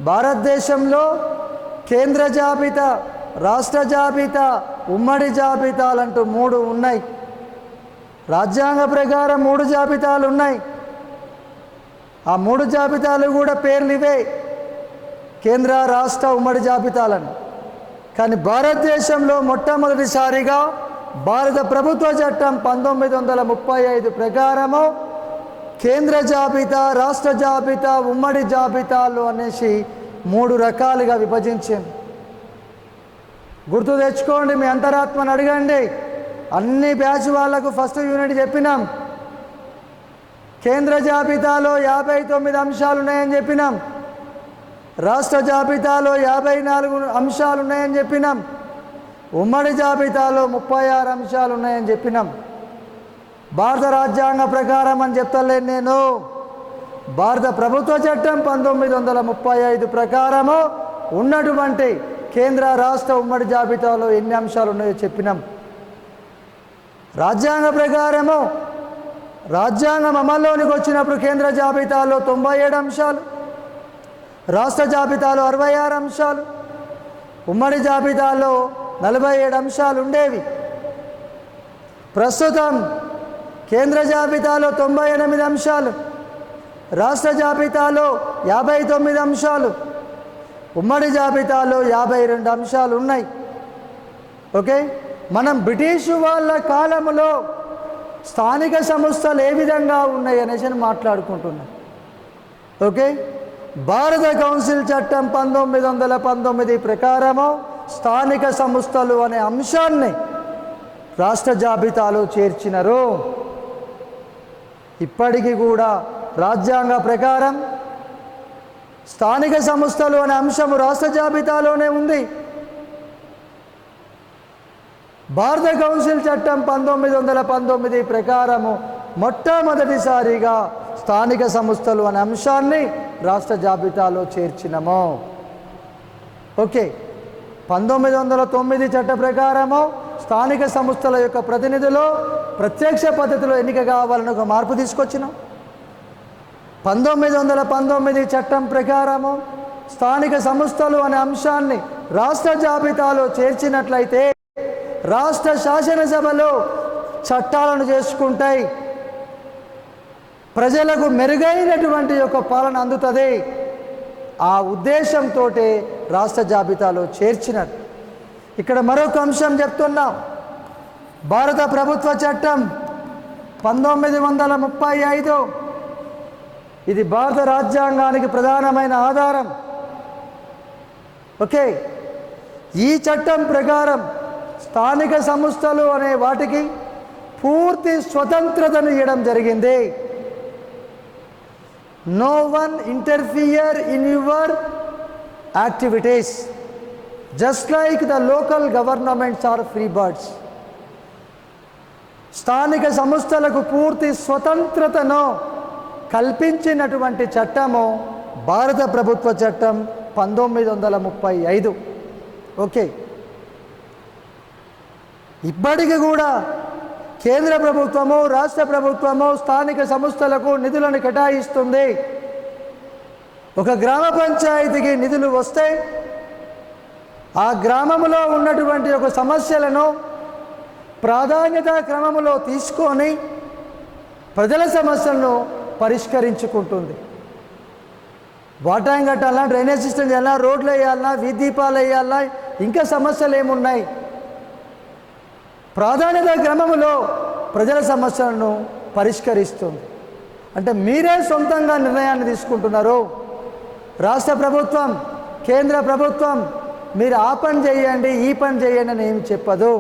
భారతదేశంలో కేంద్ర జాబితా, రాష్ట్ర జాబితా, ఉమ్మడి జాబితాలంటూ 3 ఉన్నాయి. రాజ్యాంగ ప్రకారం 3 జాబితాలు ఉన్నాయి. ఆ 3 జాబితాలు కూడా పేర్లు ఇవే, కేంద్ర, రాష్ట్ర, ఉమ్మడి జాబితాలను. కానీ భారతదేశంలో మొట్టమొదటిసారిగా భారత ప్రభుత్వ చట్టం 1935 ప్రకారము కేంద్ర జాబితా, రాష్ట్ర జాబితా, ఉమ్మడి జాబితాలు అనేసి 3 రకాలుగా విభజించింది. గుర్తు తెచ్చుకోండి, మీ అంతరాత్మను అడగండి. అన్ని బ్యాచ్ వాళ్లకు ఫస్ట్ యూనిట్ చెప్పినాం. కేంద్ర జాబితాలో 59 అంశాలు ఉన్నాయని చెప్పినాం. రాష్ట్ర జాబితాలో 54 అంశాలు ఉన్నాయని చెప్పినాం. ఉమ్మడి జాబితాలో 36 అంశాలు ఉన్నాయని చెప్పినాం. భారత రాజ్యాంగ ప్రకారం అని చెప్తలేను నేను, భారత ప్రభుత్వ చట్టం 1935 ప్రకారము ఉన్నటువంటి కేంద్ర, రాష్ట్ర, ఉమ్మడి జాబితాలో ఎన్ని అంశాలు ఉన్నాయో చెప్పినాం. రాజ్యాంగ ప్రకారము రాజ్యాంగం అమల్లోనికి వచ్చినప్పుడు కేంద్ర జాబితాలో 97 అంశాలు, రాష్ట్ర జాబితాలో 66 అంశాలు, ఉమ్మడి జాబితాలో 47 అంశాలు ఉండేవి. ప్రస్తుతం కేంద్ర జాబితాలో 98 అంశాలు, రాష్ట్ర జాబితాలో 59 అంశాలు, ఉమ్మడి జాబితాలో 52 అంశాలు ఉన్నాయి. ఓకే. మనం బ్రిటిషు వాళ్ళ కాలంలో స్థానిక సంస్థలు ఏ విధంగా ఉన్నాయి అనేసి మాట్లాడుకుంటున్నాం. ఓకే. భారత కౌన్సిల్ చట్టం 1919 ప్రకారము స్థానిక సంస్థలు అనే అంశాన్ని రాష్ట్ర జాబితాలో చేర్చినారు. ఇప్పటికీ కూడా రాజ్యాంగ ప్రకారం స్థానిక సంస్థలు అనే అంశము రాష్ట్ర జాబితాలోనే ఉంది. భారత కౌన్సిల్ చట్టం 1919 ప్రకారము మొట్టమొదటిసారిగా స్థానిక సంస్థలు అనే అంశాన్ని రాష్ట్ర జాబితాలో చేర్చినము. ఓకే. 1909 చట్ట ప్రకారము స్థానిక సంస్థల యొక్క ప్రతినిధులు ప్రత్యక్ష పద్ధతిలో ఎన్నిక కావాలని ఒక మార్పు తీసుకొచ్చినాం. 1919 చట్టం ప్రకారము స్థానిక సంస్థలు అనే అంశాన్ని రాష్ట్ర జాబితాలో చేర్చినట్లయితే రాష్ట్ర శాసనసభలో చట్టాలను చేసుకుంటాయి, ప్రజలకు మెరుగైనటువంటి యొక్క పాలన అందుతుంది. ఆ ఉద్దేశంతో రాష్ట్ర జాబితాలో చేర్చినారు. ఇక్కడ మరొక అంశం చెప్తున్నాం. భారత ప్రభుత్వ చట్టం 1935 ఇది భారత రాజ్యాంగానికి ప్రధానమైన ఆధారం. ఓకే, ఈ చట్టం ప్రకారం స్థానిక సంస్థలు అనే వాటికి పూర్తి స్వతంత్రతను ఇవ్వడం జరిగింది. No one interfere in your activities just like the local governments are free birds. స్థానిక సంస్థలకు పూర్తి స్వతంత్రతను కల్పించినటువంటి చట్టము భారత ప్రభుత్వ చట్టం 1935. ఓకే, ఇప్పటికి కూడా కేంద్ర ప్రభుత్వము రాష్ట్ర ప్రభుత్వము స్థానిక సంస్థలకు నిధులను కేటాయిస్తుంది. ఒక గ్రామ పంచాయతీకి నిధులు వస్తే ఆ గ్రామంలో ఉన్నటువంటి ఒక సమస్యలను ప్రాధాన్యత క్రమంలో తీసుకొని ప్రజల సమస్యలను పరిష్కరించుకుంటుంది. వాటర్ ట్యాంక్ కట్టాలన్నా, డ్రైనేజ్ సిస్టమ్ చేయాలన్నా, రోడ్లు వేయాలన్నా, వీధి దీపాలు వేయాలన్నా, ఇంకా సమస్యలు ఏమున్నాయి, ప్రాధాన్యత క్రమంలో ప్రజల సమస్యలను పరిష్కరిస్తుంది. అంటే మీరే సొంతంగా నిర్ణయాన్ని తీసుకుంటున్నారు. రాష్ట్ర ప్రభుత్వం, కేంద్ర ప్రభుత్వం మీరు ఆ పని చేయండి, ఈ పని చేయండి అని ఏమి చెప్పదు.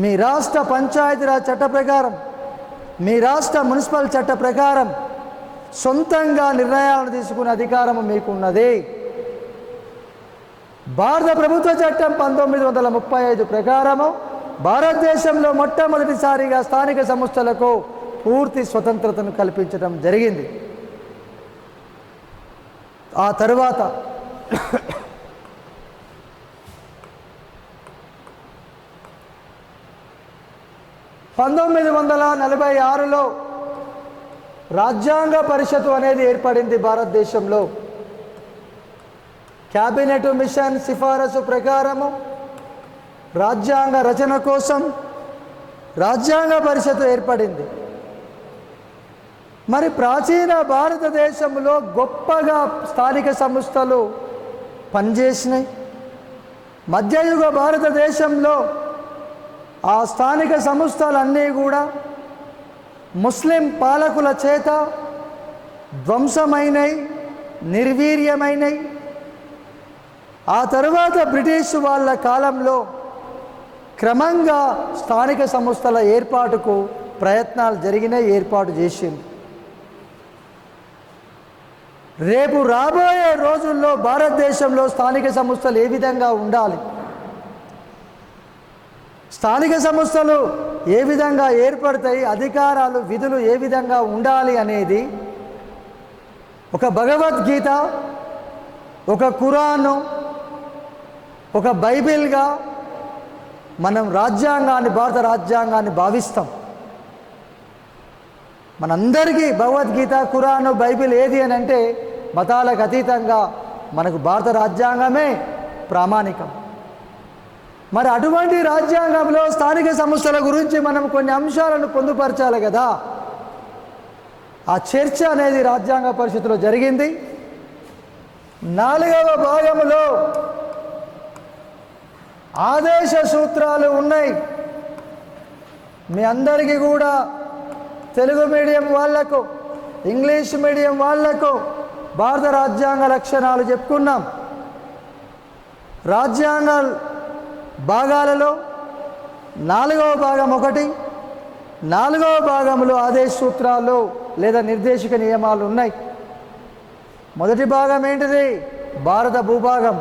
మీ రాష్ట్ర పంచాయతీరాజ్ చట్ట ప్రకారం, మీ రాష్ట్ర మున్సిపల్ చట్ట ప్రకారం సొంతంగా నిర్ణయాలను తీసుకునే అధికారం మీకున్నది. భారత ప్రభుత్వ చట్టం 1935 ప్రకారము భారతదేశంలో మొట్టమొదటిసారిగా స్థానిక సంస్థలకు పూర్తి స్వతంత్రతను కల్పించడం జరిగింది. ఆ తరువాత 1946లో రాజ్యాంగ పరిషత్తు అనేది ఏర్పడింది భారతదేశంలో. క్యాబినెట్ మిషన్ సిఫారసు ప్రకారము రాజ్యాంగ రచన కోసం రాజ్యాంగ పరిషత్తు ఏర్పడింది. మరి ప్రాచీన భారతదేశంలో గొప్పగా స్థానిక సంస్థలు పనిచేసినాయి. మధ్యయుగ భారతదేశంలో ఆ స్థానిక సంస్థలన్నీ కూడా ముస్లిం పాలకుల చేత ధ్వంసమైనవి, నిర్వీర్యమైనవి. ఆ తరువాత బ్రిటిష్ వాళ్ళ కాలంలో క్రమంగా స్థానిక సంస్థల ఏర్పాటుకు ప్రయత్నాలు జరిగినాయి, ఏర్పాటు చేసింది. రేపు రాబోయే రోజుల్లో భారతదేశంలో స్థానిక సంస్థలు ఏ విధంగా ఉండాలి, స్థానిక సంస్థలు ఏ విధంగా ఏర్పడతాయి, అధికారాలు విధులు ఏ విధంగా ఉండాలి అనేది ఒక భగవద్గీత, ఒక ఖురాను, ఒక బైబిల్గా మనం రాజ్యాంగాన్ని, భారత రాజ్యాంగాన్ని భావిస్తాం. మనందరికీ భగవద్గీత, ఖురాను, బైబిల్ ఏది అని అంటే మతాలకు అతీతంగా మనకు భారత రాజ్యాంగమే ప్రామాణికం. మరి అటువంటి రాజ్యాంగంలో స్థానిక సంస్థల గురించి మనం కొన్ని అంశాలను పొందుపరచాలి కదా. ఆ చర్చ అనేది రాజ్యాంగ పరిషత్తులో జరిగింది. 4వ భాగంలో ఆదేశ సూత్రాలు ఉన్నాయి. మీ అందరికీ కూడా తెలుగు మీడియం వాళ్లకు, ఇంగ్లీష్ మీడియం వాళ్లకు భారత రాజ్యాంగ లక్షణాలు చెప్పుకున్నాం. రాజ్యాంగ భాగాలలో 4వ భాగం 1, 4వ భాగంలో ఆదేశ సూత్రాలు లేదా నిర్దేశక నియమాలు ఉన్నాయి. మొదటి భాగం ఏంటిది? భారత భూభాగం.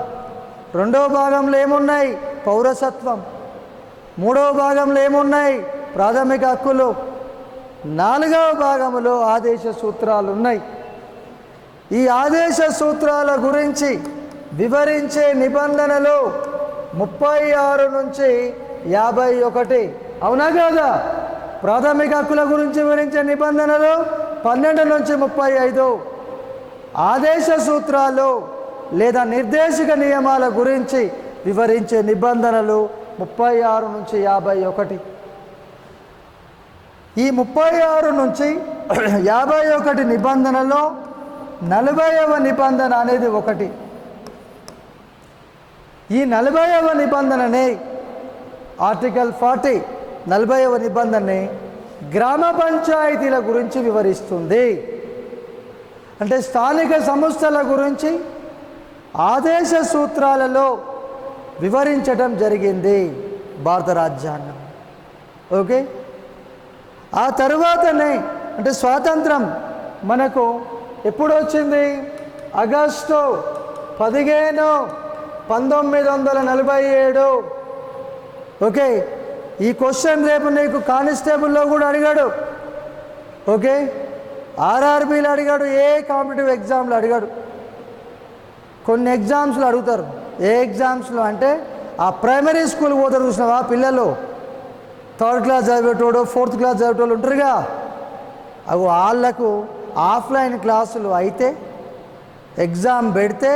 2వ భాగంలో ఏమున్నాయి? పౌరసత్వం. 3వ భాగంలో ఏమున్నాయి? ప్రాథమిక హక్కులు. 4వ భాగంలో ఆదేశ సూత్రాలు ఉన్నాయి. ఈ ఆదేశ సూత్రాల గురించి వివరించే నిబంధనలు 36 నుంచి 51. అవునా కాదా? ప్రాథమిక హక్కుల గురించి వివరించే నిబంధనలు 12 నుంచి 35. ఆదేశ సూత్రాలు లేదా నిర్దేశక నియమాల గురించి వివరించే నిబంధనలు 36 నుంచి 51. ఈ 36 నుంచి 51 నిబంధనలో 40వ నిబంధన అనేది ఒకటి. ఈ 40వ నిబంధననే ఆర్టికల్ 40, 40వ నిబంధనని గ్రామ పంచాయతీల గురించి వివరిస్తుంది. అంటే స్థానిక సంస్థల గురించి ఆదేశ సూత్రాలలో వివరించడం జరిగింది భారత రాజ్యాంగం. ఓకే, ఆ తరువాతనే అంటే స్వాతంత్రం మనకు ఎప్పుడు వచ్చింది? ఆగస్టు 15, 1947. ఓకే, ఈ క్వశ్చన్ రేపు నీకు కానిస్టేబుల్లో కూడా అడిగాడు. ఓకే, ఆర్ఆర్బీలో అడిగాడు, ఏ కాంపిటేటివ్ ఎగ్జామ్లో అడిగాడు. కొన్ని ఎగ్జామ్స్లో అడుగుతారు. ఏ ఎగ్జామ్స్లో అంటే ఆ ప్రైమరీ స్కూల్ పోతారు చూసినావా పిల్లలు, 3rd క్లాస్ చదివేటోడు 4th క్లాస్ చదివేటోళ్ళు ఉంటారుగా, అవి వాళ్ళకు ఆఫ్లైన్ క్లాసులు అయితే ఎగ్జామ్ పెడితే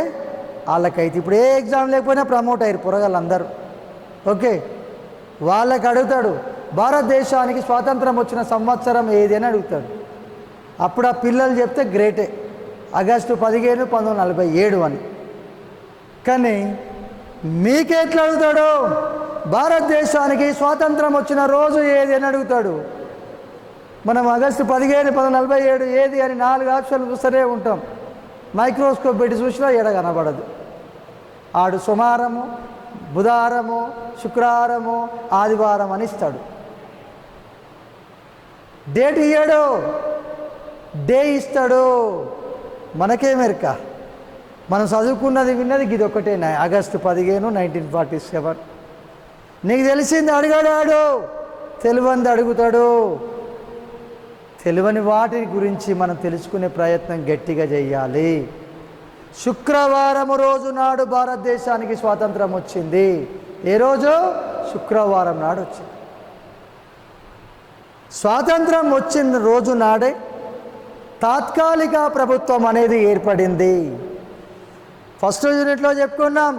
వాళ్ళకైతే ఇప్పుడు ఏ ఎగ్జామ్ లేకపోయినా ప్రమోట్ అయ్యారు పొరగాళ్ళందరూ. ఓకే, వాళ్ళకి అడుగుతాడు భారతదేశానికి స్వాతంత్రం వచ్చిన సంవత్సరం ఏది అని అడుగుతాడు. అప్పుడు ఆ పిల్లలు చెప్తే గ్రేటే, ఆగస్టు 15, 1947 అని. కానీ మీకెట్లా అడుగుతాడు? భారతదేశానికి స్వాతంత్రం వచ్చిన రోజు ఏది అని అడుగుతాడు. మనం ఆగస్టు 15, 1947 ఏది అని 4 ఆప్షన్లు చూస్తూనే ఉంటాం. మైక్రోస్కోప్ పెట్టి చూసినా ఎడ కనబడదు. ఆడు సోమవారము, బుధవారము, శుక్రవారము, ఆదివారం అని ఇస్తాడు. డేట్ ఇయ్యాడు, డే ఇస్తాడు. మనకేమెరక, మనం చదువుకున్నది విన్నది ఇది ఒకటేనా? ఆగస్టు 15, 1947. నీకు తెలిసింది అడిగాడు, తెలియంది అడుగుతాడు. తెలియని వాటి గురించి మనం తెలుసుకునే ప్రయత్నం గట్టిగా చేయాలి. శుక్రవారం రోజు నాడు భారతదేశానికి స్వాతంత్రం వచ్చింది. ఏ రోజు? శుక్రవారం నాడు వచ్చింది. స్వాతంత్రం వచ్చిన రోజు నాడే తాత్కాలిక ప్రభుత్వం అనేది ఏర్పడింది. ఫస్ట్ యూనిట్లో చెప్పుకున్నాం.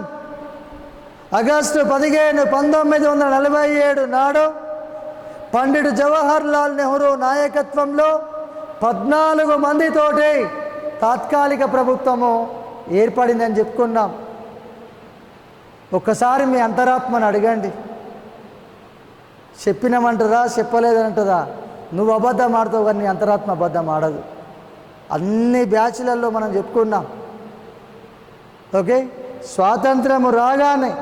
ఆగస్టు 15, 1947 నాడు పండిట్ జవహర్ లాల్ నెహ్రూ నాయకత్వంలో 14 మందితోటి తాత్కాలిక ప్రభుత్వము ఏర్పడిందని చెప్పుకున్నాం. ఒక్కసారి మీ అంతరాత్మను అడగండి, చెప్పినామంటారా చెప్పలేదంటారా? నువ్వు అబద్ధం ఆడతావు కానీ నీ అంతరాత్మ అబద్ధం ఆడదు. అన్ని బ్యాచ్లలో మనం చెప్పుకున్నాం. ఓకే, స్వాతంత్రము రాగానే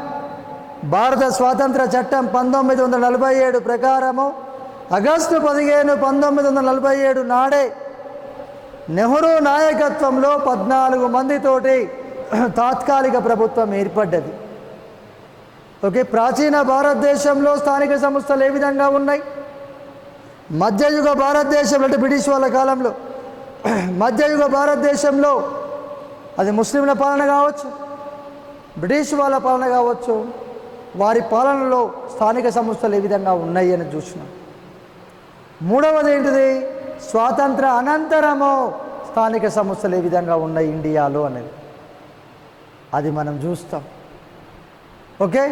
భారత స్వాతంత్ర చట్టం 1947 ప్రకారము ఆగస్టు 15, 1947 నాడే నెహ్రూ నాయకత్వంలో 14 మందితోటి తాత్కాలిక ప్రభుత్వం ఏర్పడ్డది. ఓకే, ప్రాచీన భారతదేశంలో స్థానిక సంస్థలు ఏ విధంగా ఉన్నాయి? మధ్యయుగ భారతదేశంలో అంటే బ్రిటిష్ వాళ్ళ కాలంలో మధ్యయుగ భారతదేశంలో అది ముస్లింల పాలన కావచ్చు, బ్రిటిష్ వాళ్ళ పాలన కావచ్చు, వారి పాలనలో స్థానిక సంస్థలు ఏ విధంగా ఉన్నాయి అని చూసినాం. మూడవది ఏంటిది? స్వాతంత్ర అనంతరము స్థానిక సంస్థలు ఏ విధంగా ఉన్నాయి ఇండియాలో అనేది అది మనం చూస్తాం. ఓకే,